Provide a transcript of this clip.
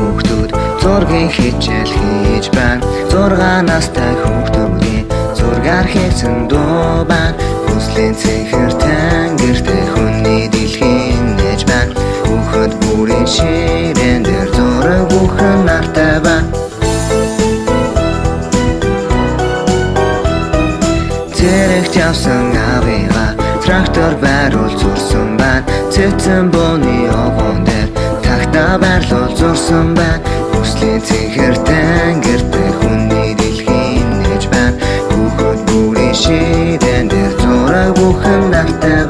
хүүхдүүд зургийн хичээл хийж байна. 6 настай хүүхдүүдийн зургаар хийсэн дуу байна. Хүслийн цэнхэр тэнгэртэй хүний дэлхийн нээж байна. Хүүхэд бүрийн ширээн дээр зураг бүхэн нартай байна. Зэрэгт явсан авига трактор байруул зурсан байна. Цэцэн бууны овон дээр тагта байрлуул зурсан байна. Хүслийн цэнхэр тэнгэртэй хүний дэлхийн нээж байна. Хүүхэд бүрийн ширээн дээр зураг бүхэн нартай